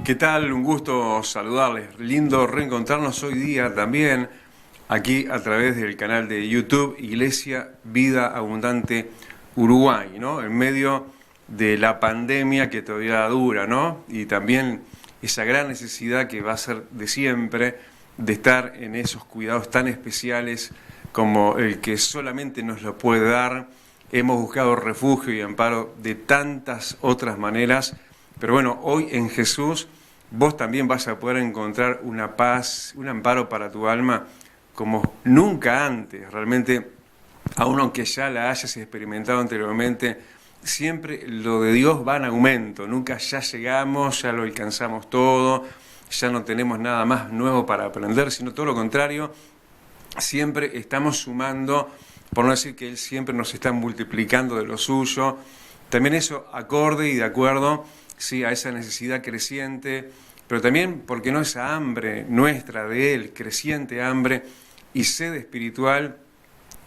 ¿Qué tal? Un gusto saludarles. Lindo reencontrarnos hoy día también aquí a través del canal de YouTube Iglesia Vida Abundante Uruguay, ¿no? En medio de la pandemia que todavía dura, ¿no? Y también esa gran necesidad que va a ser de siempre de estar en esos cuidados tan especiales como el que solamente nos lo puede dar. Hemos buscado refugio y amparo de tantas otras maneras, pero bueno, hoy en Jesús vos también vas a poder encontrar una paz, un amparo para tu alma como nunca antes. Realmente, aun aunque ya la hayas experimentado anteriormente, siempre lo de Dios va en aumento. Nunca ya llegamos, ya lo alcanzamos todo, ya no tenemos nada más nuevo para aprender, sino todo lo contrario, siempre estamos sumando, por no decir que Él siempre nos está multiplicando de lo suyo. También eso acorde y de acuerdo, sí, a esa necesidad creciente, pero también porque no esa hambre nuestra de Él, creciente hambre y sed espiritual,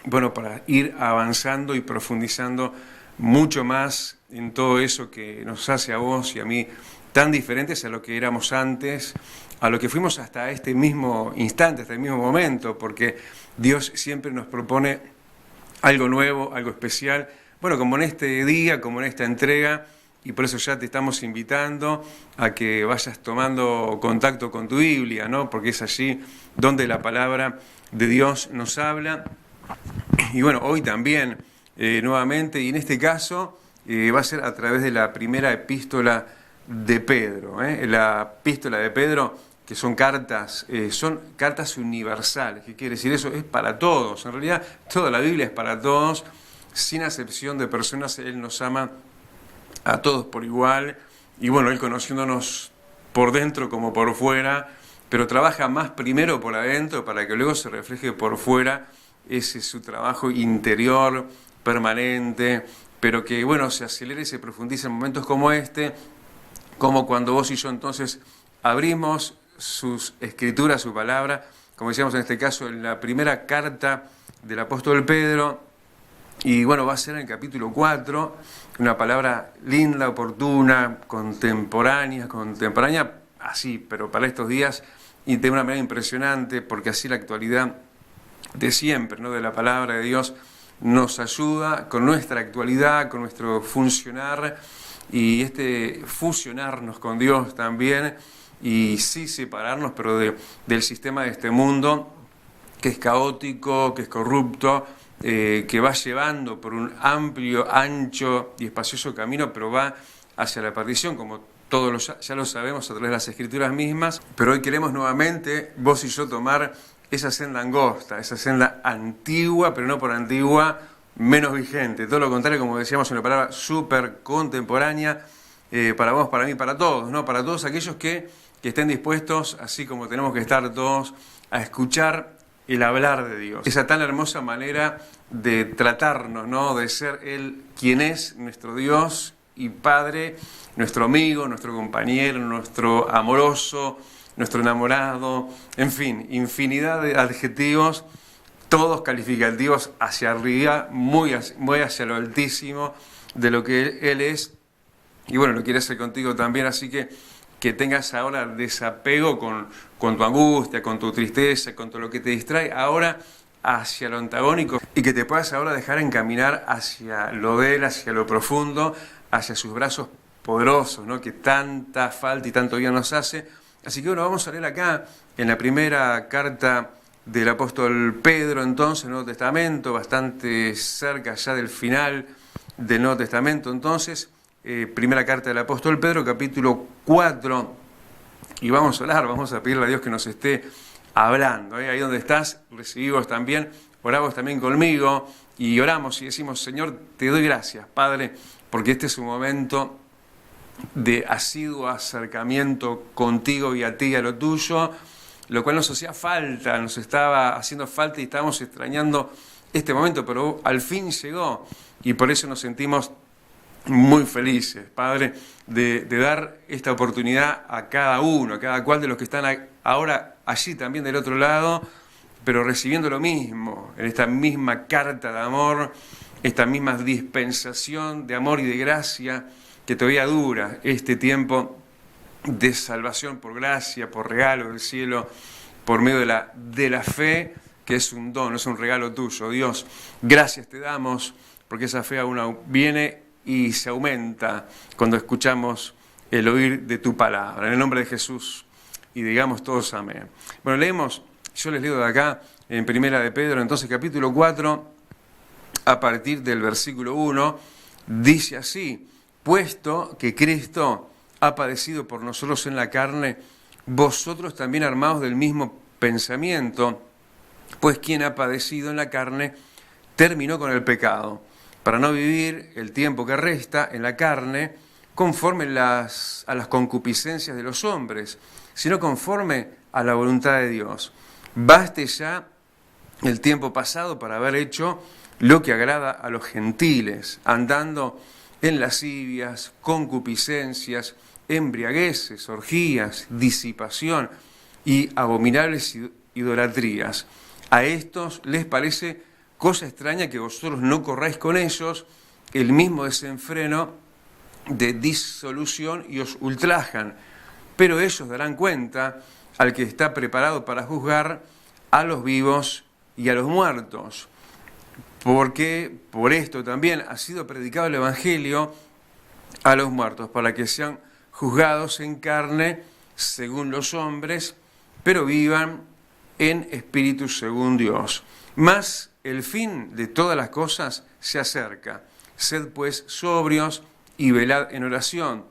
bueno, para ir avanzando y profundizando mucho más en todo eso que nos hace a vos y a mí tan diferentes a lo que éramos antes, a lo que fuimos hasta este mismo instante, hasta el mismo momento, porque Dios siempre nos propone algo nuevo, algo especial, bueno, como en este día, como en esta entrega, y por eso ya te estamos invitando a que vayas tomando contacto con tu Biblia, ¿no? Porque es allí donde la palabra de Dios nos habla. Y bueno, hoy también, nuevamente, y en este caso, va a ser a través de la primera epístola de Pedro. La epístola de Pedro, que son cartas universales. ¿Qué quiere decir eso? Es para todos. En realidad, toda la Biblia es para todos, sin acepción de personas. Él nos ama a todos por igual, y bueno, Él conociéndonos por dentro como por fuera, pero trabaja más primero por adentro para que luego se refleje por fuera. Ese es su trabajo interior, permanente, pero que bueno, se acelera y se profundiza en momentos como este, como cuando vos y yo entonces abrimos sus escrituras, su palabra, como decíamos en este caso, en la primera carta del apóstol Pedro. Y bueno, va a ser en el capítulo 4, una palabra linda, oportuna, contemporánea, así, pero para estos días, y de una manera impresionante, porque así la actualidad de siempre, ¿no? De la palabra de Dios nos ayuda con nuestra actualidad, con nuestro funcionar, y este fusionarnos con Dios también, y sí separarnos, pero del sistema de este mundo, que es caótico, que es corrupto, que va llevando por un amplio, ancho y espacioso camino, pero va hacia la perdición, como todos ya lo sabemos a través de las Escrituras mismas. Pero hoy queremos nuevamente, vos y yo, tomar esa senda angosta, esa senda antigua, pero no por antigua, menos vigente. Todo lo contrario, como decíamos, una palabra súper contemporánea, para vos, para mí, para todos, ¿no? Para todos aquellos que estén dispuestos, así como tenemos que estar todos, a escuchar el hablar de Dios. Esa tan hermosa manera de tratarnos, ¿no? De ser Él quien es nuestro Dios y Padre, nuestro amigo, nuestro compañero, nuestro amoroso, nuestro enamorado, en fin, infinidad de adjetivos, todos calificativos hacia arriba, muy hacia lo altísimo de lo que Él es. Y bueno, lo quiere hacer contigo también, así que tengas ahora desapego con tu angustia, con tu tristeza, con todo lo que te distrae, ahora hacia lo antagónico, y que te puedas ahora dejar encaminar hacia lo de Él, hacia lo profundo, hacia sus brazos poderosos, ¿no? Que tanta falta y tanto bien nos hace. Así que bueno, vamos a leer acá en la primera carta del apóstol Pedro, entonces, Nuevo Testamento, bastante cerca ya del final del Nuevo Testamento, entonces, primera carta del apóstol Pedro, capítulo 4, y vamos a orar, vamos a pedirle a Dios que nos esté hablando. Ahí donde estás, recibí vos también, orá vos también conmigo, y oramos y decimos: Señor, te doy gracias, Padre, porque este es un momento de asiduo acercamiento contigo y a ti y a lo tuyo, lo cual nos hacía falta, nos estaba haciendo falta y estábamos extrañando este momento, pero al fin llegó, y por eso nos sentimos muy felices, Padre, de dar esta oportunidad a cada uno, a cada cual de los que están ahora allí también del otro lado, pero recibiendo lo mismo, en esta misma carta de amor, esta misma dispensación de amor y de gracia que todavía dura este tiempo de salvación por gracia, por regalo del cielo, por medio de la fe, que es un don, es un regalo tuyo. Dios, gracias te damos, porque esa fe aún viene y se aumenta cuando escuchamos el oír de tu palabra. En el nombre de Jesús, y digamos todos amén. Bueno, leemos, yo les leo de acá, en Primera de Pedro, entonces capítulo 4, a partir del versículo 1, dice así: puesto que Cristo ha padecido por nosotros en la carne, vosotros también armados del mismo pensamiento, pues quien ha padecido en la carne terminó con el pecado, para no vivir el tiempo que resta en la carne conforme a las concupiscencias de los hombres, sino conforme a la voluntad de Dios. Baste ya el tiempo pasado para haber hecho lo que agrada a los gentiles, andando en lascivias, concupiscencias, embriagueces, orgías, disipación y abominables idolatrías. A estos les parece cosa extraña que vosotros no corráis con ellos el mismo desenfreno de disolución y os ultrajan, pero ellos darán cuenta al que está preparado para juzgar a los vivos y a los muertos. Porque por esto también ha sido predicado el Evangelio a los muertos, para que sean juzgados en carne según los hombres, pero vivan en espíritu según Dios. Mas el fin de todas las cosas se acerca. Sed pues sobrios y velad en oración.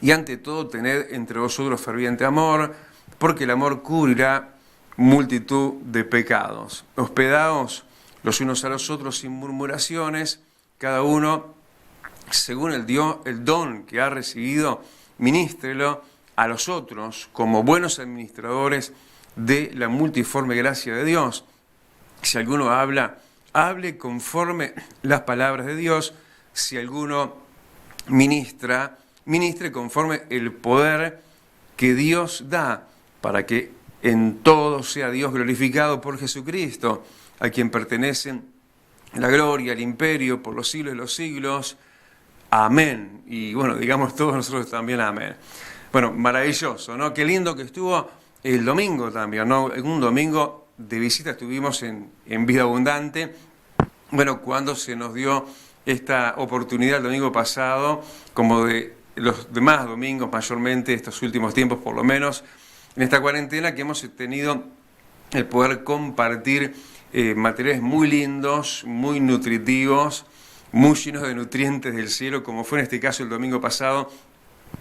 Y ante todo tened entre vosotros ferviente amor, porque el amor cubrirá multitud de pecados. Hospedaos los unos a los otros sin murmuraciones, cada uno según el don que ha recibido, ministrelo a los otros como buenos administradores de la multiforme gracia de Dios. Si alguno habla, hable conforme las palabras de Dios. Si alguno ministra, ministre conforme el poder que Dios da, para que en todo sea Dios glorificado por Jesucristo, a quien pertenecen la gloria, el imperio, por los siglos de los siglos. Amén. Y bueno, digamos todos nosotros también amén. Bueno, maravilloso, ¿no? Qué lindo que estuvo el domingo también, ¿no? En un domingo de visita estuvimos en Vida Abundante. Bueno, cuando se nos dio esta oportunidad el domingo pasado, como de los demás domingos mayormente, estos últimos tiempos por lo menos, en esta cuarentena que hemos tenido el poder compartir materiales muy lindos, muy nutritivos, muy llenos de nutrientes del cielo, como fue en este caso el domingo pasado,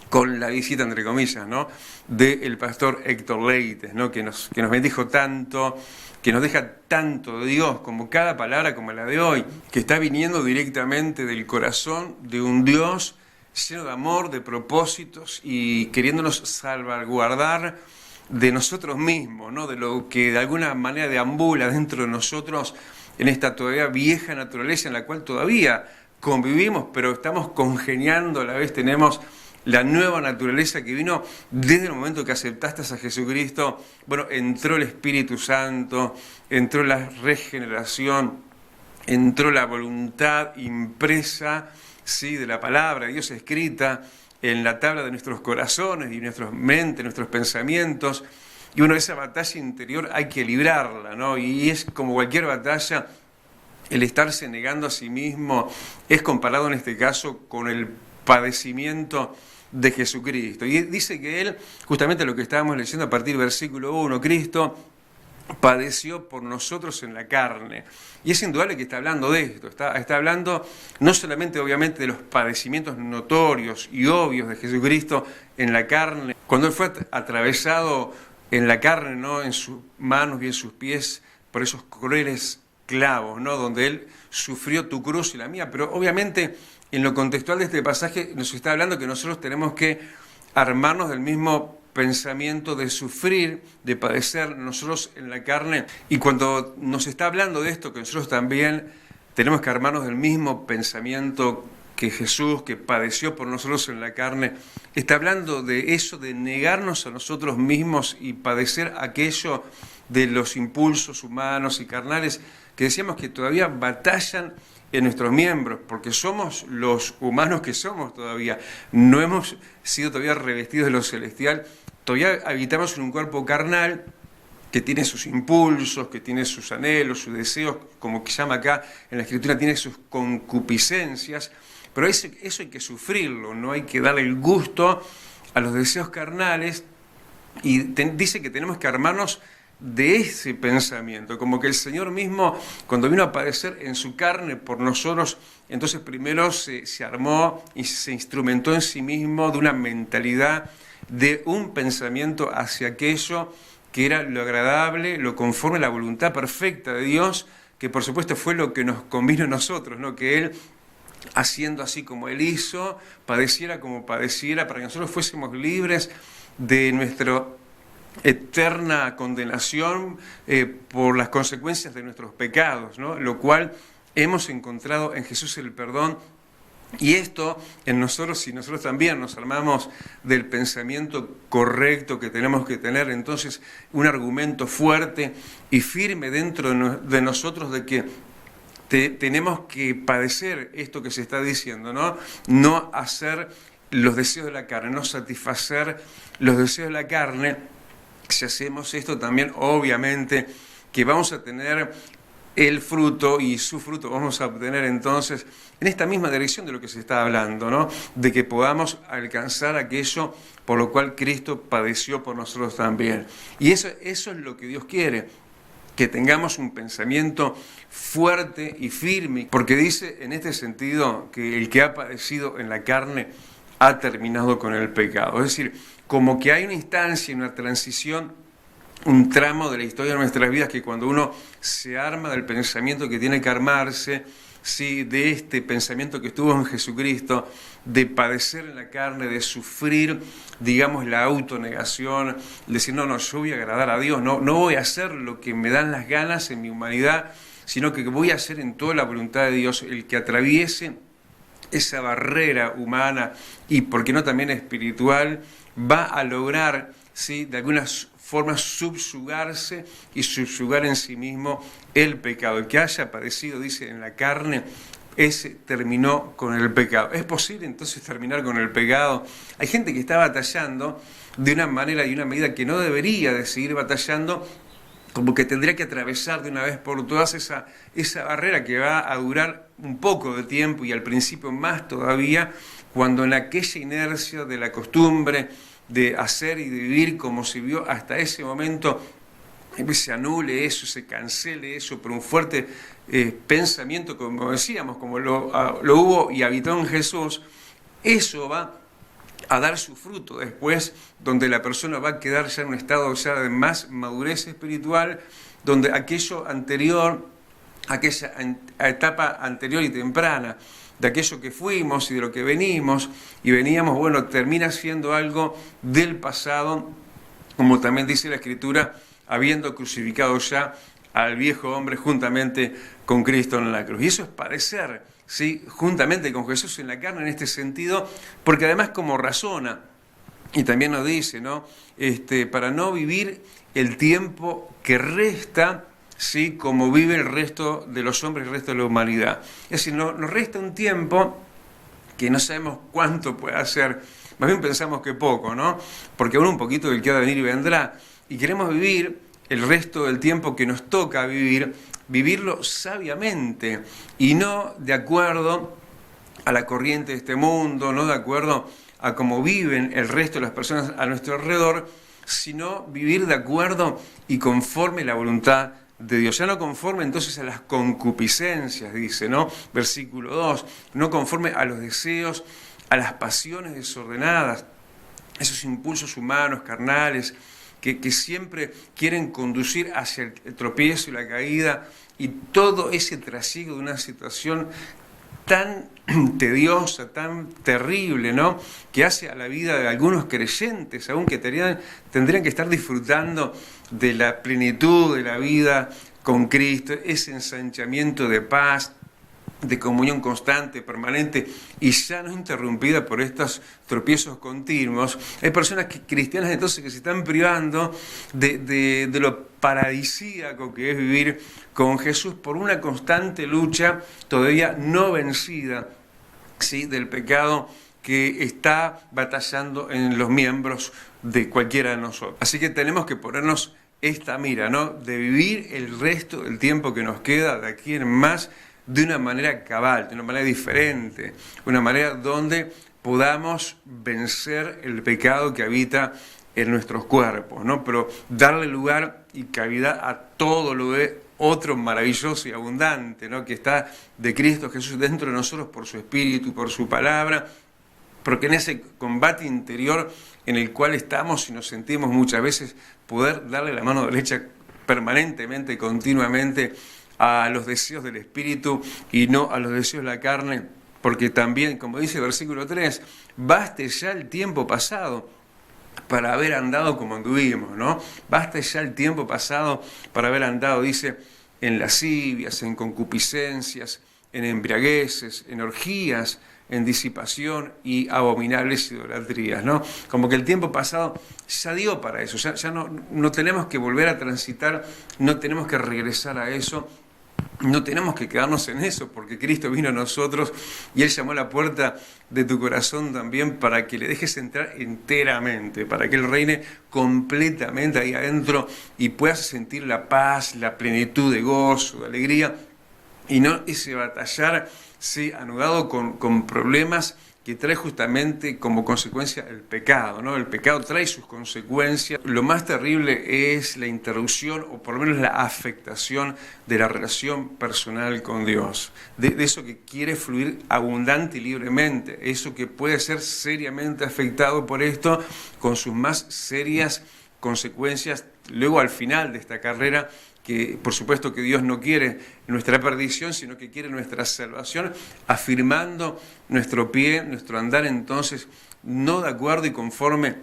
con la visita, entre comillas, ¿no?, del pastor Héctor Leites, ¿no?, que nos bendijo tanto, que nos deja tanto de Dios, como cada palabra como la de hoy, que está viniendo directamente del corazón de un Dios lleno de amor, de propósitos y queriéndonos salvaguardar de nosotros mismos, ¿no?, de lo que de alguna manera deambula dentro de nosotros en esta todavía vieja naturaleza en la cual todavía convivimos, pero estamos congeniando, a la vez tenemos la nueva naturaleza que vino desde el momento que aceptaste a Jesucristo. Bueno, entró el Espíritu Santo, entró la regeneración, entró la voluntad impresa, ¿sí?, de la palabra de Dios escrita en la tabla de nuestros corazones y nuestras mentes, nuestros pensamientos. Y bueno, esa batalla interior hay que librarla, ¿no? Y es como cualquier batalla, el estarse negando a sí mismo es comparado en este caso con el padecimiento de Jesucristo. Y dice que Él, justamente lo que estábamos leyendo a partir del versículo 1, Cristo padeció por nosotros en la carne. Y es indudable que está hablando de esto, está hablando no solamente obviamente de los padecimientos notorios y obvios de Jesucristo en la carne, cuando Él fue atravesado en la carne, ¿no?, en sus manos y en sus pies por esos crueles clavos, ¿no?, donde Él sufrió tu cruz y la mía, pero obviamente en lo contextual de este pasaje nos está hablando que nosotros tenemos que armarnos del mismo pensamiento de sufrir, de padecer nosotros en la carne. Y cuando nos está hablando de esto, que nosotros también tenemos que armarnos del mismo pensamiento que Jesús, que padeció por nosotros en la carne, está hablando de eso, de negarnos a nosotros mismos y padecer aquello de los impulsos humanos y carnales que decíamos que todavía batallan en nuestros miembros, porque somos los humanos que somos todavía, no hemos sido todavía revestidos de lo celestial, todavía habitamos en un cuerpo carnal que tiene sus impulsos, que tiene sus anhelos, sus deseos, como que llama acá en la Escritura, tiene sus concupiscencias, pero eso hay que sufrirlo, no hay que darle el gusto a los deseos carnales, y dice que tenemos que armarnos de ese pensamiento, como que el Señor mismo, cuando vino a aparecer en su carne por nosotros, entonces primero se armó y se instrumentó en sí mismo de una mentalidad, de un pensamiento hacia aquello que era lo agradable, lo conforme a la voluntad perfecta de Dios, que por supuesto fue lo que nos convino a nosotros, ¿no? Que Él, haciendo así como Él hizo, padeciera como padeciera, para que nosotros fuésemos libres de nuestra eterna condenación por las consecuencias de nuestros pecados, ¿no? Lo cual hemos encontrado en Jesús el perdón, y esto en nosotros, si nosotros también nos armamos del pensamiento correcto que tenemos que tener, entonces un argumento fuerte y firme dentro de nosotros de que tenemos que padecer esto que se está diciendo, ¿no? No hacer los deseos de la carne, no satisfacer los deseos de la carne. Si hacemos esto también, obviamente, que vamos a tener el fruto, y su fruto vamos a obtener entonces en esta misma dirección de lo que se está hablando, ¿no? De que podamos alcanzar aquello por lo cual Cristo padeció por nosotros también. Y eso es lo que Dios quiere, que tengamos un pensamiento fuerte y firme, porque dice en este sentido que el que ha padecido en la carne ha terminado con el pecado. Es decir, como que hay una instancia, una transición, un tramo de la historia de nuestras vidas que cuando uno se arma del pensamiento que tiene que armarse, ¿sí? De este pensamiento que estuvo en Jesucristo, de padecer en la carne, de sufrir, digamos, la autonegación, decir, no, yo voy a agradar a Dios, no voy a hacer lo que me dan las ganas en mi humanidad, sino que voy a hacer en toda la voluntad de Dios, el que atraviese esa barrera humana y, por qué no, también espiritual, va a lograr, ¿sí? De alguna forma subsugarse y subsugar en sí mismo el pecado. El que haya padecido, dice, en la carne, ese terminó con el pecado. ¿Es posible entonces terminar con el pecado? Hay gente que está batallando de una manera y una medida que no debería de seguir batallando, como que tendría que atravesar de una vez por todas esa barrera que va a durar un poco de tiempo, y al principio más todavía, cuando en aquella inercia de la costumbre de hacer y de vivir como se vio hasta ese momento, se anule eso, se cancele eso por un fuerte pensamiento, como decíamos, como lo hubo y habitó en Jesús, eso va a dar su fruto después, donde la persona va a quedar ya en un estado ya de más madurez espiritual, donde aquello anterior, aquella etapa anterior y temprana, de aquello que fuimos y de lo que venimos y veníamos, bueno, termina siendo algo del pasado, como también dice la Escritura, habiendo crucificado ya al viejo hombre juntamente con Cristo en la cruz. Y eso es padecer, ¿sí? Juntamente con Jesús en la carne en este sentido, porque además como razona, y también nos dice, ¿no? Para no vivir el tiempo que resta, ¿sí? Como vive el resto de los hombres, el resto de la humanidad. Es decir, nos resta un tiempo que no sabemos cuánto puede ser, más bien pensamos que poco, ¿no? Porque aún un poquito del que ha de venir y vendrá, y queremos vivir el resto del tiempo que nos toca vivir, vivirlo sabiamente, y no de acuerdo a la corriente de este mundo, no de acuerdo a cómo viven el resto de las personas a nuestro alrededor, sino vivir de acuerdo y conforme la voluntad de Dios. Ya no conforme entonces a las concupiscencias, dice, ¿no? Versículo 2, no conforme a los deseos, a las pasiones desordenadas, esos impulsos humanos, carnales, que siempre quieren conducir hacia el tropiezo y la caída, y todo ese trasiego de una situación tan tediosa, tan terrible, ¿no? Que hace a la vida de algunos creyentes, aún que tendrían que estar disfrutando de la plenitud de la vida con Cristo, ese ensanchamiento de paz, de comunión constante, permanente y ya no interrumpida por estos tropiezos continuos. Hay personas cristianas entonces que se están privando de lo paradisíaco que es vivir con Jesús por una constante lucha todavía no vencida, ¿sí?, del pecado que está batallando en los miembros de cualquiera de nosotros. Así que tenemos que ponernos esta mira, ¿no?, de vivir el resto del tiempo que nos queda de aquí en más de una manera cabal, de una manera diferente, una manera donde podamos vencer el pecado que habita en nuestros cuerpos, ¿no? Pero darle lugar y cavidad a todo lo de otro maravilloso y abundante, ¿no?, que está de Cristo Jesús dentro de nosotros por su Espíritu, por su palabra, porque en ese combate interior en el cual estamos y nos sentimos muchas veces, poder darle la mano derecha permanentemente, continuamente, a los deseos del Espíritu y no a los deseos de la carne, porque también, como dice el versículo 3, baste ya el tiempo pasado para haber andado como anduvimos, ¿no? Baste ya el tiempo pasado para haber andado, dice, en lascivias, en concupiscencias, en embriagueces, en orgías, en disipación y abominables idolatrías, ¿no? Como que el tiempo pasado ya dio para eso, ya no tenemos que volver a transitar, no tenemos que regresar a eso. No tenemos que quedarnos en eso, porque Cristo vino a nosotros y Él llamó a la puerta de tu corazón también para que le dejes entrar enteramente, para que Él reine completamente ahí adentro y puedas sentir la paz, la plenitud de gozo, de alegría, y no ese batallar, sí, anudado con problemas que trae justamente como consecuencia el pecado, ¿no? El pecado trae sus consecuencias. Lo más terrible es la interrupción o por lo menos la afectación de la relación personal con Dios, de eso que quiere fluir abundante y libremente, eso que puede ser seriamente afectado por esto con sus más serias consecuencias luego al final de esta carrera, que por supuesto que Dios no quiere nuestra perdición, sino que quiere nuestra salvación, afirmando nuestro pie, nuestro andar entonces, no de acuerdo y conforme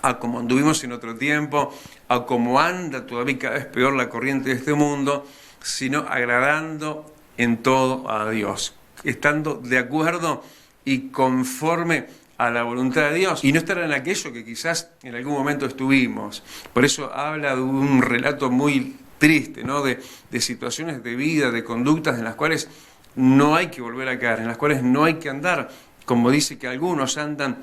a como anduvimos en otro tiempo, a como anda todavía cada vez peor la corriente de este mundo, sino agradando en todo a Dios, estando de acuerdo y conforme a la voluntad de Dios, y no estar en aquello que quizás en algún momento estuvimos. Por eso habla de un relato muy triste, ¿no?, de situaciones de vida, de conductas en las cuales no hay que volver a caer, en las cuales no hay que andar, como dice que algunos andan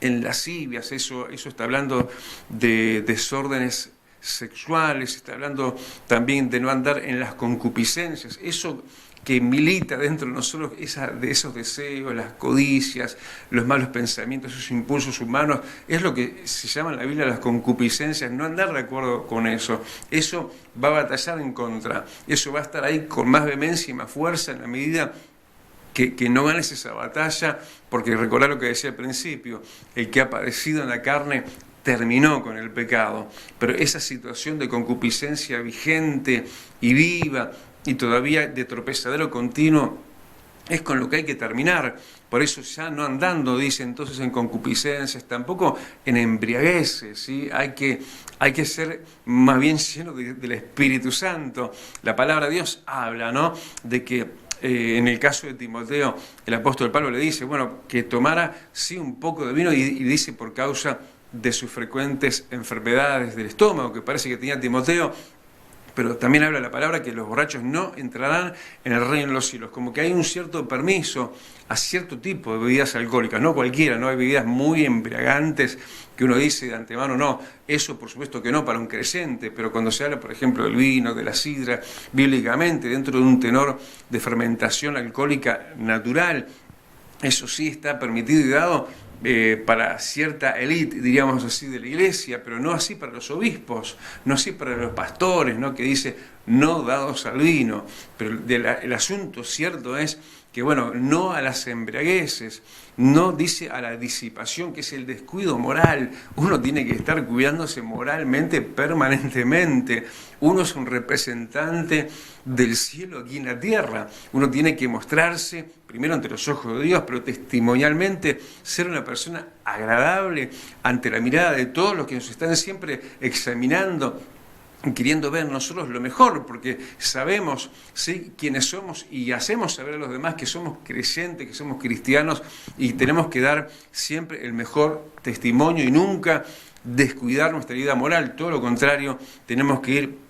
en lascivias. Eso está hablando de desórdenes sexuales, está hablando también de no andar en las concupiscencias, eso que milita dentro de nosotros, de esos deseos, las codicias, los malos pensamientos, esos impulsos humanos, es lo que se llama en la Biblia las concupiscencias, no andar de acuerdo con eso. Eso va a batallar en contra, eso va a estar ahí con más vehemencia y más fuerza en la medida que no ganes esa batalla, porque recordá lo que decía al principio, el que ha padecido en la carne terminó con el pecado, pero esa situación de concupiscencia vigente y viva, y todavía de tropezadero continuo, es con lo que hay que terminar. Por eso ya no andando, dice entonces, en concupiscencias, tampoco en embriagueces, ¿sí? Hay que ser más bien lleno del Espíritu Santo. La palabra de Dios habla, ¿no?, de que en el caso de Timoteo, el apóstol Pablo le dice, bueno, que tomara sí un poco de vino, y dice por causa de sus frecuentes enfermedades del estómago, que parece que tenía Timoteo. Pero también habla la palabra que los borrachos no entrarán en el reino de los cielos. Como que hay un cierto permiso a cierto tipo de bebidas alcohólicas, no cualquiera, no hay bebidas muy embriagantes que uno dice de antemano, no, eso por supuesto que no para un creyente, pero cuando se habla, por ejemplo, del vino, de la sidra, bíblicamente, dentro de un tenor de fermentación alcohólica natural, eso sí está permitido y dado para cierta élite, diríamos así, de la iglesia, pero no así para los obispos, no así para los pastores, ¿no?, que dice no dados al vino. Pero el asunto cierto es que, bueno, no a las embriagueces, no dice a la disipación, que es el descuido moral. Uno tiene que estar cuidándose moralmente permanentemente. Uno es un representante del cielo aquí en la tierra. Uno tiene que mostrarse primero ante los ojos de Dios, pero testimonialmente ser una persona agradable ante la mirada de todos los que nos están siempre examinando queriendo ver nosotros lo mejor, porque sabemos, ¿sí?, quiénes somos y hacemos saber a los demás que somos creyentes, que somos cristianos y tenemos que dar siempre el mejor testimonio y nunca descuidar nuestra vida moral. Todo lo contrario, tenemos que ir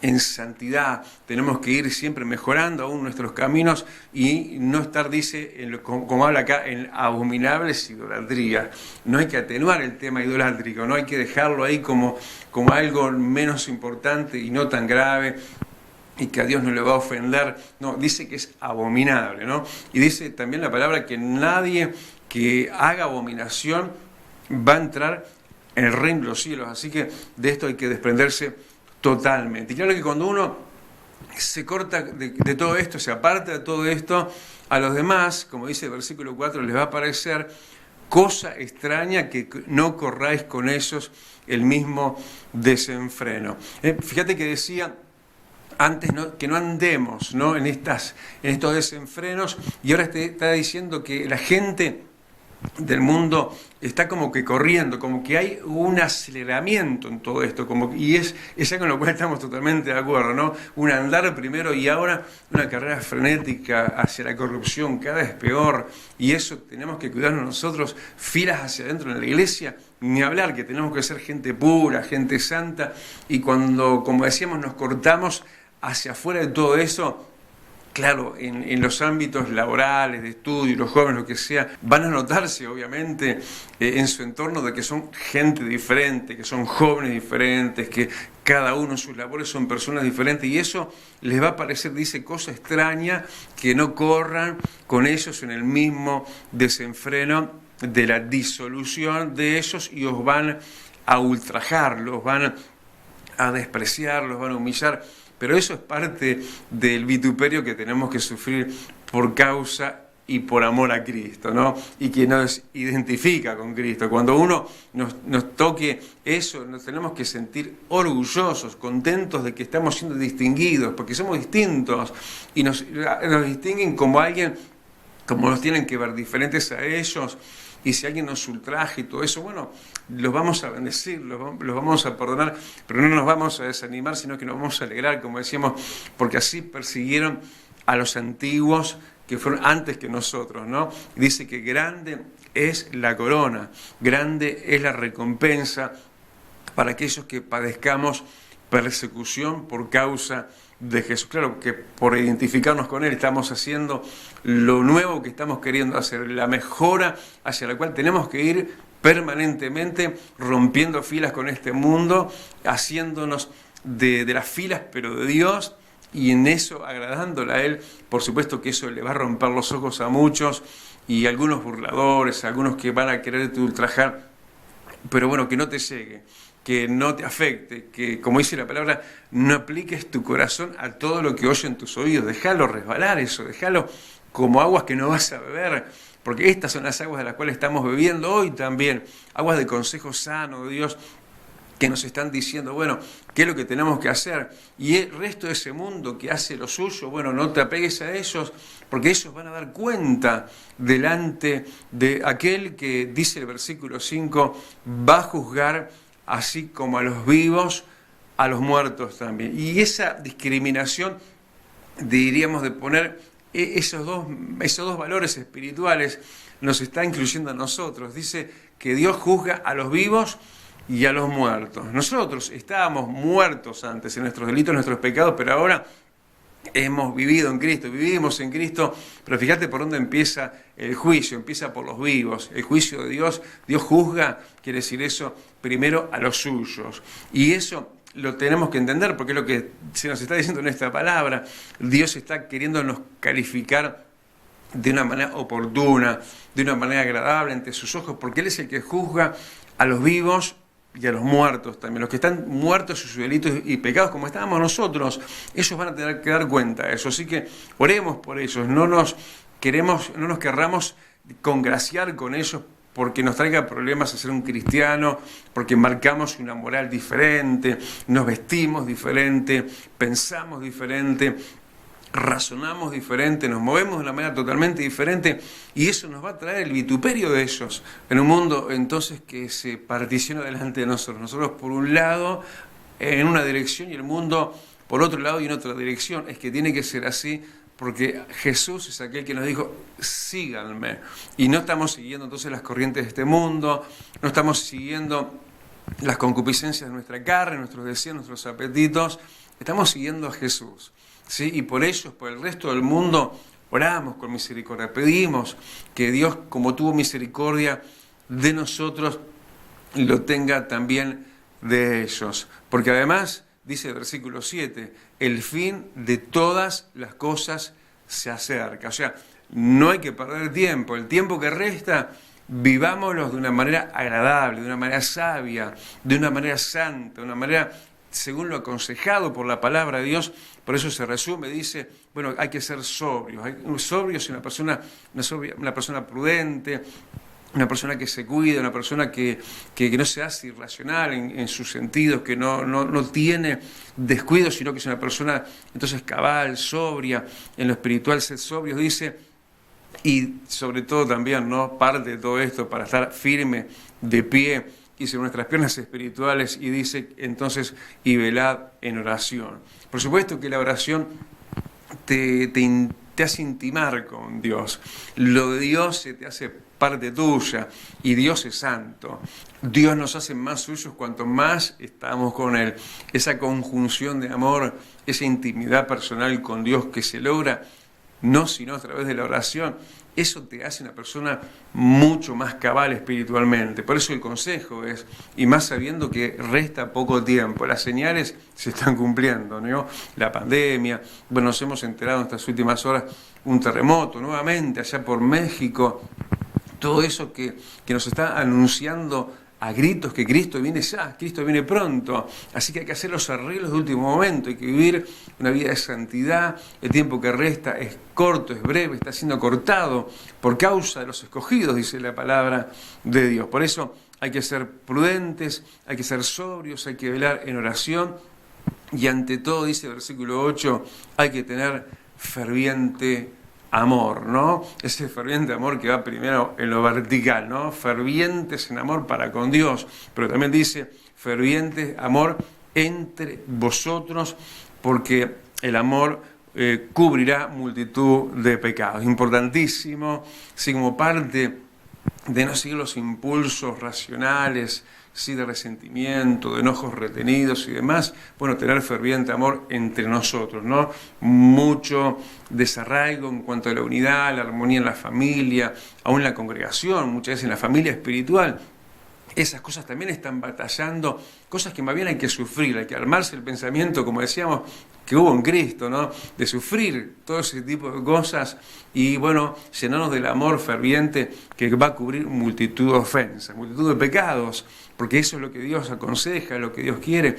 en santidad, tenemos que ir siempre mejorando aún nuestros caminos y no estar, dice, como habla acá, en abominables idolatrías. No hay que atenuar el tema idolátrico, no hay que dejarlo ahí como algo menos importante y no tan grave y que a Dios no le va a ofender. No, dice que es abominable, ¿no? Y dice también la palabra que nadie que haga abominación va a entrar en el reino de los cielos. Así que de esto hay que desprenderse totalmente. Y claro que cuando uno se corta de todo esto, se aparta de todo esto, a los demás, como dice el versículo 4, les va a parecer cosa extraña que no corráis con ellos el mismo desenfreno. Fíjate que decía antes, ¿no?, que no andemos, ¿no?, en estos desenfrenos, y ahora te está diciendo que la gente del mundo está como que corriendo, como que hay un aceleramiento en todo esto, y es algo con lo cual estamos totalmente de acuerdo, ¿no? Un andar primero y ahora una carrera frenética hacia la corrupción, cada vez peor, y eso tenemos que cuidarnos nosotros, filas hacia adentro en la iglesia, ni hablar que tenemos que ser gente pura, gente santa, y cuando, como decíamos, nos cortamos hacia afuera de todo eso, claro, en los ámbitos laborales, de estudio, los jóvenes, lo que sea, van a notarse, obviamente, en su entorno de que son gente diferente, que son jóvenes diferentes, que cada uno en sus labores son personas diferentes, y eso les va a parecer, dice, cosa extraña, que no corran con ellos en el mismo desenfreno de la disolución de ellos y os van a ultrajar, los van a despreciar, los van a humillar. Pero eso es parte del vituperio que tenemos que sufrir por causa y por amor a Cristo, ¿no? Y que nos identifica con Cristo. Cuando uno nos toque eso, nos tenemos que sentir orgullosos, contentos de que estamos siendo distinguidos, porque somos distintos y nos distinguen como alguien, como nos tienen que ver diferentes a ellos. Y si alguien nos ultraja y todo eso, bueno, los vamos a bendecir, los vamos a perdonar, pero no nos vamos a desanimar, sino que nos vamos a alegrar, como decíamos, porque así persiguieron a los antiguos que fueron antes que nosotros, ¿no? Dice que grande es la corona, grande es la recompensa para aquellos que padezcamos persecución por causa de Jesús. Claro que por identificarnos con Él estamos haciendo lo nuevo que estamos queriendo hacer, la mejora hacia la cual tenemos que ir permanentemente, rompiendo filas con este mundo, haciéndonos de las filas, pero de Dios, y en eso agradándole a Él. Por supuesto que eso le va a romper los ojos a muchos, y algunos burladores, algunos que van a quererte ultrajar, pero bueno, que no te llegue, que no te afecte, que, como dice la palabra, no apliques tu corazón a todo lo que oyen tus oídos. Déjalo resbalar eso, déjalo como aguas que no vas a beber, porque estas son las aguas de las cuales estamos bebiendo hoy también, aguas de consejo sano de Dios, que nos están diciendo, bueno, qué es lo que tenemos que hacer. Y el resto de ese mundo que hace lo suyo, bueno, no te apegues a ellos, porque ellos van a dar cuenta delante de aquel que, dice el versículo 5, va a juzgar así como a los vivos, a los muertos también. Y esa discriminación, diríamos, de poner esos dos valores espirituales, nos está incluyendo a nosotros. Dice que Dios juzga a los vivos y a los muertos. Nosotros estábamos muertos antes en nuestros delitos, en nuestros pecados, pero ahora hemos vivido en Cristo, vivimos en Cristo, pero fíjate por dónde empieza el juicio, empieza por los vivos. El juicio de Dios, Dios juzga, quiere decir eso, primero a los suyos. Y eso lo tenemos que entender porque es lo que se nos está diciendo en esta palabra. Dios está queriéndonos calificar de una manera oportuna, de una manera agradable ante sus ojos, porque Él es el que juzga a los vivos y a los muertos también. Los que están muertos en sus delitos y pecados, como estábamos nosotros, ellos van a tener que dar cuenta de eso. Así que oremos por ellos, no nos querramos congraciar con ellos porque nos traiga problemas a ser un cristiano, porque marcamos una moral diferente, nos vestimos diferente, pensamos diferente, razonamos diferente, nos movemos de una manera totalmente diferente, y eso nos va a traer el vituperio de ellos en un mundo entonces que se particiona delante de nosotros. Nosotros por un lado en una dirección y el mundo por otro lado y en otra dirección. Es que tiene que ser así, porque Jesús es aquel que nos dijo, síganme. Y no estamos siguiendo entonces las corrientes de este mundo, no estamos siguiendo las concupiscencias de nuestra carne, nuestros deseos, nuestros apetitos, estamos siguiendo a Jesús, ¿sí? Y por ellos, por el resto del mundo, oramos con misericordia, pedimos que Dios, como tuvo misericordia de nosotros, lo tenga también de ellos. Porque además, dice el versículo 7, el fin de todas las cosas se acerca. O sea, no hay que perder tiempo. El tiempo que resta, vivámoslo de una manera agradable, de una manera sabia, de una manera santa, de una manera según lo aconsejado por la palabra de Dios. Por eso se resume, dice, bueno, hay que ser sobrios. Sobrio es una persona prudente, una persona que se cuida, una persona que no se hace irracional en sus sentidos, que no tiene descuido, sino que es una persona entonces cabal, sobria, en lo espiritual ser sobrios, dice. Y sobre todo también, ¿no? Parte de todo esto para estar firme, de pie, y sobre nuestras piernas espirituales, y dice entonces, y velad en oración. Por supuesto que la oración te hace intimar con Dios. Lo de Dios se te hace parte tuya, y Dios es santo. Dios nos hace más suyos cuanto más estamos con Él. Esa conjunción de amor, esa intimidad personal con Dios que se logra no sino a través de la oración, eso te hace una persona mucho más cabal espiritualmente. Por eso el consejo es, y más sabiendo que resta poco tiempo, las señales se están cumpliendo, ¿no? La pandemia, bueno, nos hemos enterado en estas últimas horas, un terremoto nuevamente allá por México, todo eso que nos está anunciando a gritos que Cristo viene ya, Cristo viene pronto. Así que hay que hacer los arreglos de último momento, hay que vivir una vida de santidad. El tiempo que resta es corto, es breve, está siendo cortado por causa de los escogidos, dice la palabra de Dios. Por eso hay que ser prudentes, hay que ser sobrios, hay que velar en oración y ante todo, dice el versículo 8, hay que tener ferviente amor, ¿no? Ese ferviente amor que va primero en lo vertical, ¿no? Fervientes en amor para con Dios, pero también dice ferviente amor entre vosotros, porque el amor cubrirá multitud de pecados. Importantísimo, sí, como parte de no seguir los impulsos racionales, sí, de resentimiento, de enojos retenidos y demás, bueno, tener ferviente amor entre nosotros, ¿no? Mucho desarraigo en cuanto a la unidad, la armonía en la familia, aún en la congregación, muchas veces en la familia espiritual. Esas cosas también están batallando, cosas que más bien hay que sufrir, hay que armarse el pensamiento, como decíamos, que hubo en Cristo, ¿no? De sufrir todo ese tipo de cosas y, bueno, llenarnos del amor ferviente que va a cubrir multitud de ofensas, multitud de pecados, porque eso es lo que Dios aconseja, lo que Dios quiere,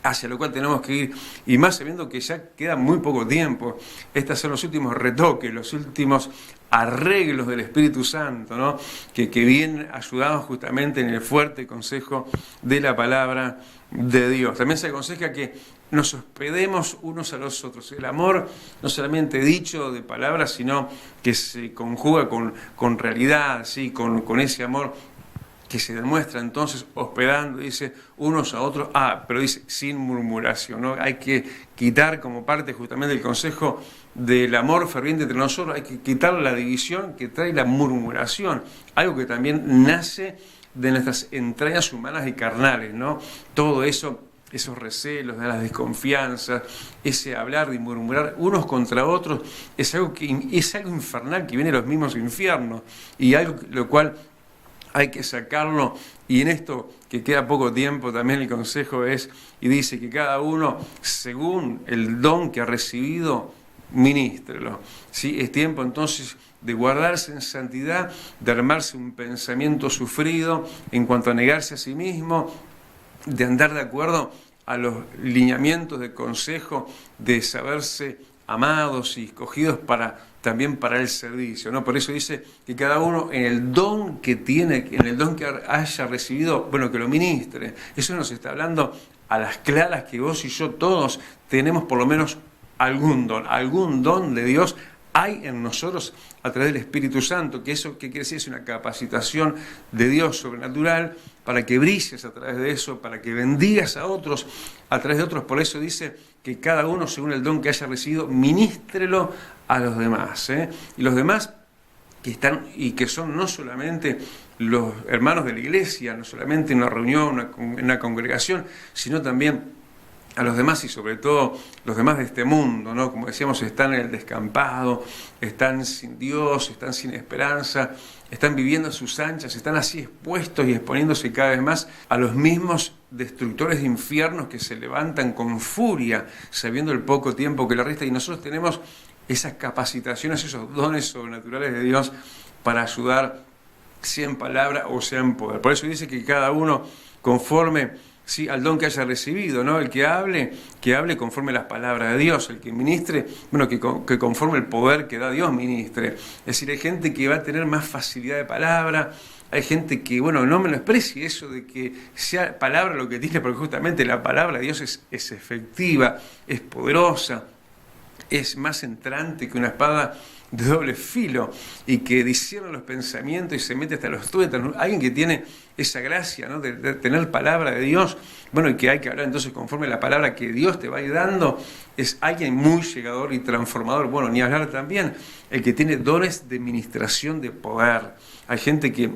hacia lo cual tenemos que ir, y más sabiendo que ya queda muy poco tiempo. Estos son los últimos retoques, los últimos arreglos del Espíritu Santo, ¿no? que vienen ayudados justamente en el fuerte consejo de la palabra de Dios. También se aconseja que nos hospedemos unos a los otros. El amor no solamente dicho de palabras, sino que se conjuga con realidad, ¿sí? con ese amor que se demuestra entonces hospedando, dice, unos a otros, pero dice, sin murmuración, ¿no? Hay que quitar como parte justamente del consejo del amor ferviente entre nosotros, hay que quitar la división que trae la murmuración, algo que también nace de nuestras entrañas humanas y carnales, ¿no? Todo eso, esos recelos, de las desconfianzas, ese hablar y murmurar unos contra otros, es algo infernal que viene de los mismos infiernos, y algo lo cual hay que sacarlo, y en esto que queda poco tiempo también el consejo es, y dice que cada uno según el don que ha recibido, ministrelo, ¿sí? Es tiempo entonces de guardarse en santidad, de armarse un pensamiento sufrido en cuanto a negarse a sí mismo, de andar de acuerdo a los lineamientos de consejo, de saberse amados y escogidos también para el servicio, ¿no? Por eso dice que cada uno en el don que tiene, en el don que haya recibido, bueno, que lo ministre. Eso nos está hablando a las claras que vos y yo todos tenemos por lo menos algún don de Dios hay en nosotros a través del Espíritu Santo, que eso, ¿qué quiere decir? Es una capacitación de Dios sobrenatural para que brilles a través de eso, para que bendigas a otros a través de otros. Por eso dice que cada uno, según el don que haya recibido, ministrelo a los demás. Y los demás que están y que son no solamente los hermanos de la iglesia, no solamente en una reunión, en una congregación, sino también a los demás y sobre todo los demás de este mundo, ¿no? Como decíamos, están en el descampado, están sin Dios, están sin esperanza, están viviendo a sus anchas, están así expuestos y exponiéndose cada vez más a los mismos destructores de infiernos que se levantan con furia, sabiendo el poco tiempo que le resta. Y nosotros tenemos esas capacitaciones, esos dones sobrenaturales de Dios para ayudar, sea en palabra o sea en poder. Por eso dice que cada uno conforme al don que haya recibido, ¿no? El que hable conforme las palabras de Dios, el que ministre, bueno, que conforme el poder que da Dios ministre. Es decir, hay gente que va a tener más facilidad de palabra, hay gente que, bueno, no menosprecie eso de que sea palabra lo que tiene, porque justamente la palabra de Dios es efectiva, es poderosa, es más entrante que una espada de doble filo y que discierne los pensamientos y se mete hasta los tuétanos. Alguien que tiene esa gracia, ¿no? de tener palabra de Dios, bueno, y que hay que hablar entonces conforme a la palabra que Dios te va a ir dando, es alguien muy llegador y transformador. Bueno, ni hablar también el que tiene dones de ministración de poder. Hay gente que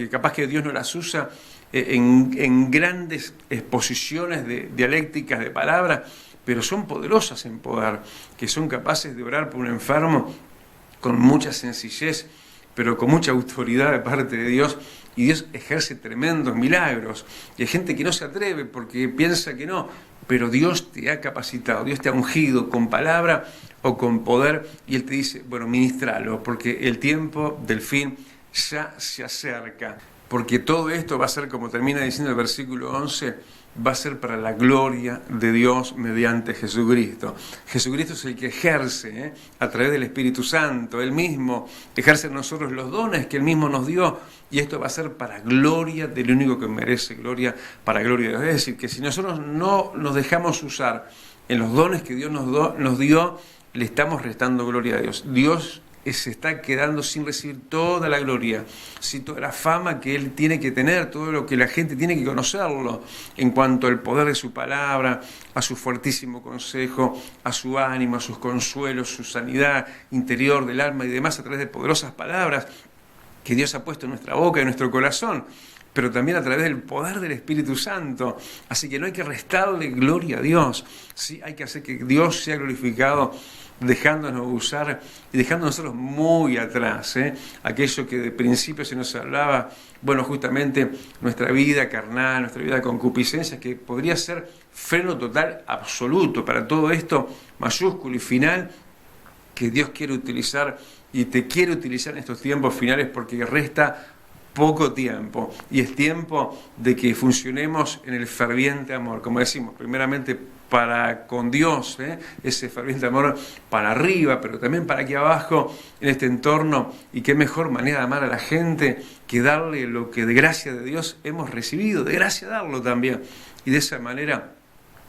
capaz que Dios no las usa en grandes exposiciones dialécticas de palabras, pero son poderosas en poder, que son capaces de orar por un enfermo con mucha sencillez, pero con mucha autoridad de parte de Dios, y Dios ejerce tremendos milagros. Y hay gente que no se atreve porque piensa que no, pero Dios te ha capacitado, Dios te ha ungido con palabra o con poder, y Él te dice, bueno, ministralo, porque el tiempo del fin ya se acerca. Porque todo esto va a ser, como termina diciendo el versículo 11, va a ser para la gloria de Dios mediante Jesucristo. Jesucristo es el que ejerce, a través del Espíritu Santo, Él mismo ejerce en nosotros los dones que Él mismo nos dio, y esto va a ser para gloria del único que merece gloria, para gloria de Dios. Es decir, que si nosotros no nos dejamos usar en los dones que Dios nos dio, le estamos restando gloria a Dios. Dios se está quedando sin recibir toda la gloria, toda la fama que Él tiene que tener, todo lo que la gente tiene que conocerlo en cuanto al poder de su palabra, a su fuertísimo consejo, a su ánimo, a sus consuelos, su sanidad interior del alma y demás, a través de poderosas palabras que Dios ha puesto en nuestra boca y en nuestro corazón, pero también a través del poder del Espíritu Santo. Así que no hay que restarle gloria a Dios, ¿sí? Hay que hacer que Dios sea glorificado, dejándonos usar y dejándonos nosotros muy atrás, aquello que de principio se nos hablaba, bueno, justamente nuestra vida carnal, nuestra vida de concupiscencia, que podría ser freno total absoluto para todo esto mayúsculo y final que Dios quiere utilizar y te quiere utilizar en estos tiempos finales, porque resta poco tiempo y es tiempo de que funcionemos en el ferviente amor, como decimos, primeramente para con Dios, ese ferviente amor para arriba, pero también para aquí abajo, en este entorno. Y qué mejor manera de amar a la gente que darle lo que de gracia de Dios hemos recibido, de gracia darlo también. Y de esa manera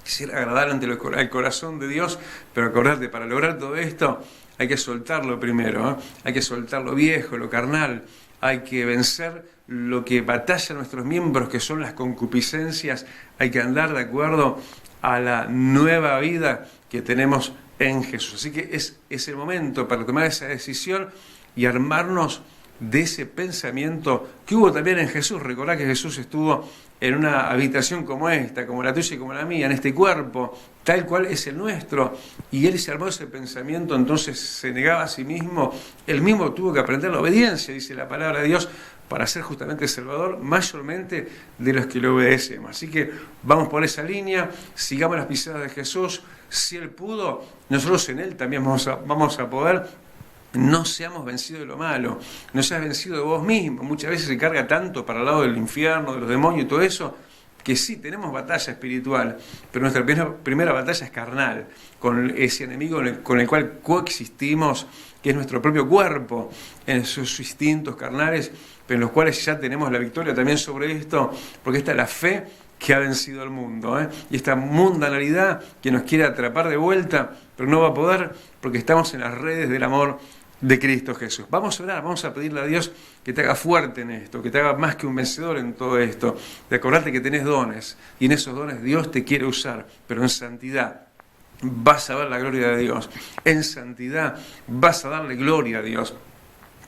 quisiera agradar ante el corazón de Dios, pero acordate, para lograr todo esto hay que soltarlo primero, hay que soltar lo viejo, lo carnal, hay que vencer lo que batalla nuestros miembros, que son las concupiscencias, hay que andar de acuerdo a la nueva vida que tenemos en Jesús. Así que es el momento para tomar esa decisión y armarnos de ese pensamiento que hubo también en Jesús. Recordá que Jesús estuvo en una habitación como esta, como la tuya y como la mía, en este cuerpo, tal cual es el nuestro, y Él se armó ese pensamiento, entonces se negaba a sí mismo. Él mismo tuvo que aprender la obediencia, dice la palabra de Dios, para ser justamente Salvador, mayormente de los que lo obedecemos. Así que vamos por esa línea, sigamos las pisadas de Jesús. Si Él pudo, nosotros en Él también vamos a poder. No seamos vencidos de lo malo, no seas vencido de vos mismo. Muchas veces se carga tanto para el lado del infierno, de los demonios y todo eso, que sí, tenemos batalla espiritual, pero nuestra primera batalla es carnal, con ese enemigo con el cual coexistimos, que es nuestro propio cuerpo, en sus instintos carnales, pero en los cuales ya tenemos la victoria también sobre esto, porque esta es la fe que ha vencido al mundo, y esta mundanalidad que nos quiere atrapar de vuelta, pero no va a poder, porque estamos en las redes del amor de Cristo Jesús. Vamos a orar, vamos a pedirle a Dios que te haga fuerte en esto, que te haga más que un vencedor en todo esto. De acordarte que tenés dones, y en esos dones Dios te quiere usar, pero en santidad. Vas a ver la gloria de Dios. En santidad vas a darle gloria a Dios,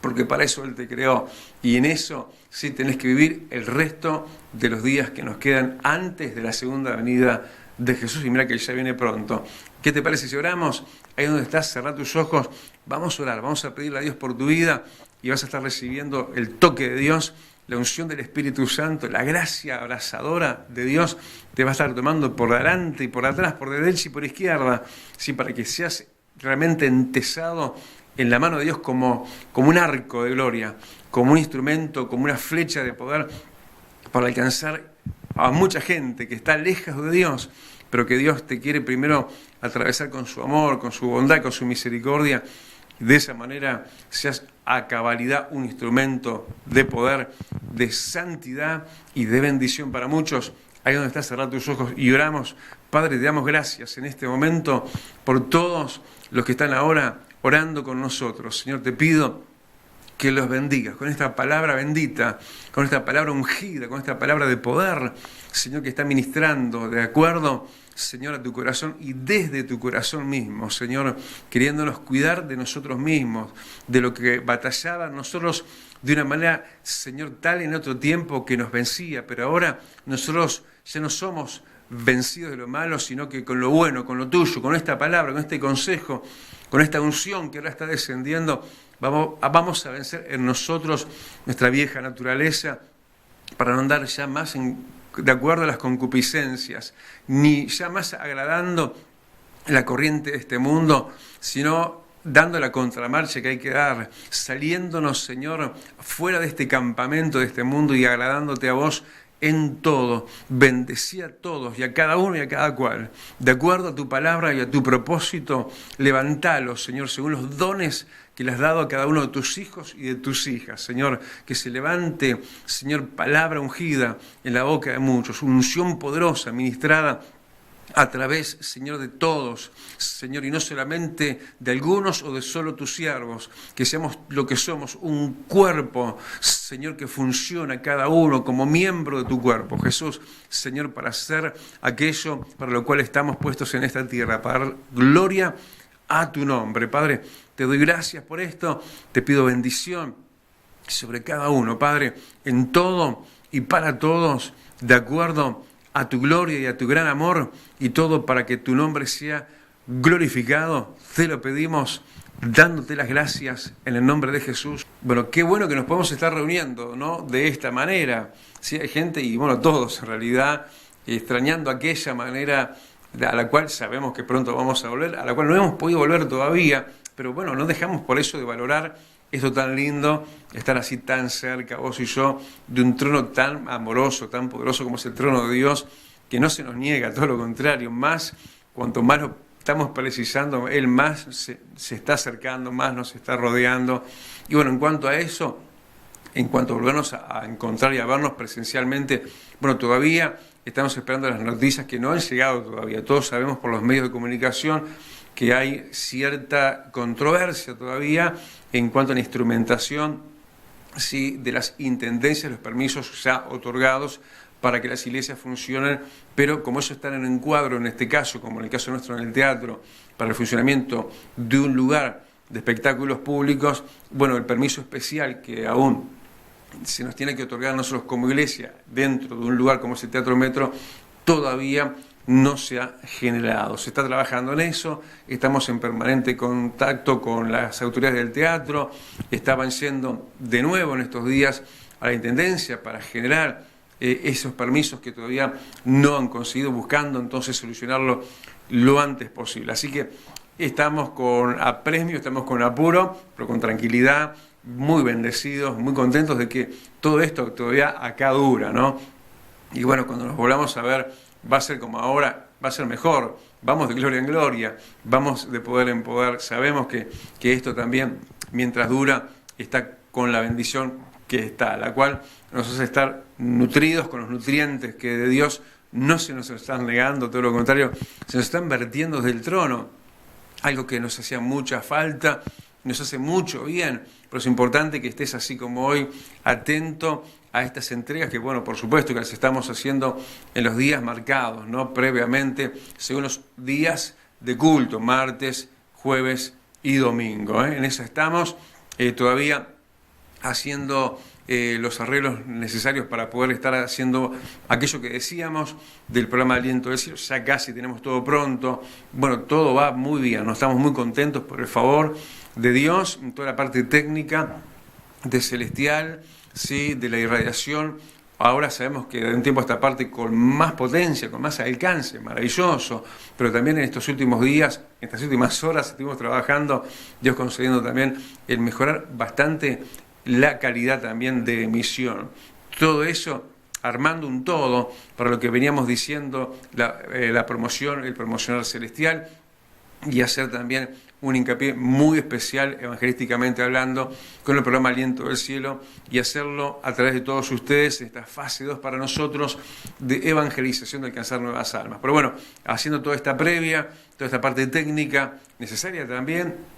porque para eso Él te creó. Y en eso sí tenés que vivir el resto de los días que nos quedan antes de la segunda venida de Jesús. Y mira que ya viene pronto. ¿Qué te parece si oramos? Ahí donde estás, cerrá tus ojos. Vamos a orar, vamos a pedirle a Dios por tu vida y vas a estar recibiendo el toque de Dios, la unción del Espíritu Santo, la gracia abrazadora de Dios te va a estar tomando por delante y por atrás, por derecha y por izquierda, ¿sí? Para que seas realmente entesado en la mano de Dios como un arco de gloria, como un instrumento, como una flecha de poder para alcanzar a mucha gente que está lejos de Dios, pero que Dios te quiere primero atravesar con su amor, con su bondad, con su misericordia. De esa manera seas a cabalidad un instrumento de poder, de santidad y de bendición para muchos. Ahí donde estás, cerrá tus ojos y oramos. Padre, te damos gracias en este momento por todos los que están ahora orando con nosotros. Señor, te pido que los bendigas con esta palabra bendita, con esta palabra ungida, con esta palabra de poder, Señor, que está ministrando de acuerdo, Señor, a tu corazón y desde tu corazón mismo, Señor, queriéndonos cuidar de nosotros mismos, de lo que batallaba nosotros de una manera, Señor, tal en otro tiempo que nos vencía, pero ahora nosotros ya no somos vencidos de lo malo, sino que con lo bueno, con lo tuyo, con esta palabra, con este consejo, con esta unción que ahora está descendiendo, vamos a vencer en nosotros nuestra vieja naturaleza para no andar ya más de acuerdo a las concupiscencias, ni ya más agradando la corriente de este mundo, sino dando la contramarcha que hay que dar, saliéndonos, Señor, fuera de este campamento, de este mundo y agradándote a vos en todo. Bendecí a todos y a cada uno y a cada cual, de acuerdo a tu palabra y a tu propósito. Levantalos, Señor, según los dones que le has dado a cada uno de tus hijos y de tus hijas, Señor, que se levante, Señor, palabra ungida en la boca de muchos, unción poderosa ministrada a través, Señor, de todos, Señor, y no solamente de algunos o de solo tus siervos, que seamos lo que somos, un cuerpo, Señor, que funciona cada uno como miembro de tu cuerpo, Jesús, Señor, para hacer aquello para lo cual estamos puestos en esta tierra, para dar gloria a tu nombre. Padre, te doy gracias por esto, te pido bendición sobre cada uno, Padre, en todo y para todos, de acuerdo a tu gloria y a tu gran amor, y todo para que tu nombre sea glorificado. Te lo pedimos dándote las gracias en el nombre de Jesús. Bueno, qué bueno que nos podemos estar reuniendo, ¿no? De esta manera. Sí, hay gente, y bueno, todos en realidad, extrañando aquella manera a la cual sabemos que pronto vamos a volver, a la cual no hemos podido volver todavía, pero bueno, no dejamos por eso de valorar esto tan lindo, estar así tan cerca, vos y yo, de un trono tan amoroso, tan poderoso como es el trono de Dios, que no se nos niega, todo lo contrario, más, cuanto más lo estamos precisando, Él más se está acercando, más nos está rodeando. Y bueno, en cuanto a eso, en cuanto a volvernos a encontrar y a vernos presencialmente, bueno, todavía estamos esperando las noticias que no han llegado todavía. Todos sabemos por los medios de comunicación que hay cierta controversia todavía en cuanto a la instrumentación, sí, de las intendencias, los permisos ya otorgados para que las iglesias funcionen, pero como ellos están en un encuadro, en este caso, como en el caso nuestro en el teatro, para el funcionamiento de un lugar de espectáculos públicos, bueno, el permiso especial que aún se nos tiene que otorgar a nosotros como iglesia dentro de un lugar como es el Teatro Metro, todavía no se ha generado. Se está trabajando en eso, estamos en permanente contacto con las autoridades del teatro, estaban yendo de nuevo en estos días a la Intendencia para generar esos permisos que todavía no han conseguido, buscando entonces solucionarlo lo antes posible. Así que estamos con apremio, estamos con apuro, pero con tranquilidad, muy bendecidos, muy contentos de que todo esto todavía acá dura, ¿no? Y bueno, cuando nos volvamos a ver, va a ser como ahora, va a ser mejor, vamos de gloria en gloria, vamos de poder en poder. Sabemos que esto también, mientras dura, está con la bendición que está, la cual nos hace estar nutridos con los nutrientes que de Dios no se nos están negando, todo lo contrario, se nos están vertiendo desde el trono, algo que nos hacía mucha falta nos hace mucho bien, pero es importante que estés así como hoy, atento a estas entregas que, bueno, por supuesto que las estamos haciendo en los días marcados, ¿no? Previamente, según los días de culto, martes, jueves y domingo, ¿eh? En eso estamos todavía haciendo los arreglos necesarios para poder estar haciendo aquello que decíamos del programa Aliento del Cielo. Ya casi tenemos todo pronto. Bueno, todo va muy bien, nos estamos muy contentos por el favor de Dios en toda la parte técnica de Celestial, ¿sí? De la irradiación. Ahora sabemos que de un tiempo a esta parte con más potencia, con más alcance, maravilloso, pero también en estos últimos días, en estas últimas horas estuvimos trabajando, Dios concediendo también el mejorar bastante la calidad también de emisión. Todo eso armando un todo para lo que veníamos diciendo, la promoción, el promocionar celestial, y hacer también un hincapié muy especial, evangelísticamente hablando, con el programa Aliento del Cielo, y hacerlo a través de todos ustedes en esta fase 2 para nosotros de evangelización, de alcanzar nuevas almas. Pero bueno, haciendo toda esta previa, toda esta parte técnica necesaria también,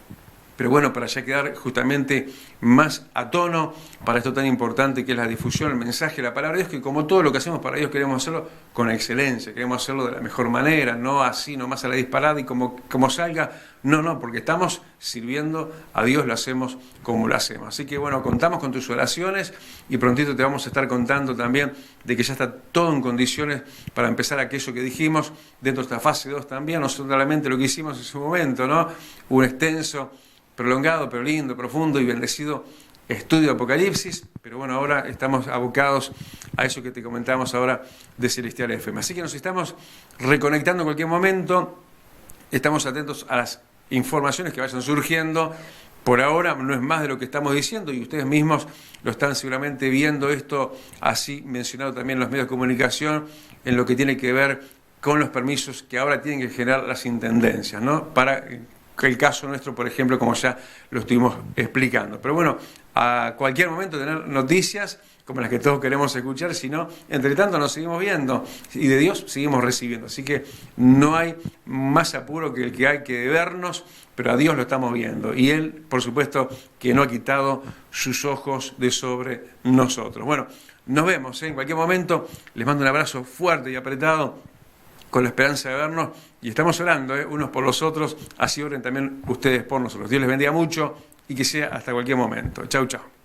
pero bueno, para ya quedar justamente más a tono para esto tan importante que es la difusión, el mensaje, la palabra de Dios, que como todo lo que hacemos para Dios queremos hacerlo con excelencia, queremos hacerlo de la mejor manera, no así nomás a la disparada y como salga, no, porque estamos sirviendo a Dios, lo hacemos como lo hacemos. Así que bueno, contamos con tus oraciones y prontito te vamos a estar contando también de que ya está todo en condiciones para empezar aquello que dijimos dentro de esta fase 2 también, no solamente lo que hicimos en su momento, ¿no? Un extenso, prolongado, pero lindo, profundo y bendecido estudio de Apocalipsis, pero bueno, ahora estamos abocados a eso que te comentamos ahora de Celestial FM. Así que nos estamos reconectando en cualquier momento, estamos atentos a las informaciones que vayan surgiendo. Por ahora no es más de lo que estamos diciendo y ustedes mismos lo están seguramente viendo esto así mencionado también en los medios de comunicación en lo que tiene que ver con los permisos que ahora tienen que generar las intendencias, ¿no? Para el caso nuestro, por ejemplo, como ya lo estuvimos explicando. Pero bueno, a cualquier momento tener noticias como las que todos queremos escuchar, si no, entre tanto nos seguimos viendo y de Dios seguimos recibiendo. Así que no hay más apuro que el que hay que vernos, pero a Dios lo estamos viendo. Y Él, por supuesto, que no ha quitado sus ojos de sobre nosotros. Bueno, nos vemos, ¿eh? En cualquier momento. Les mando un abrazo fuerte y apretado, con la esperanza de vernos, y estamos orando, unos por los otros, así oren también ustedes por nosotros. Dios les bendiga mucho y que sea hasta cualquier momento. Chau, chau.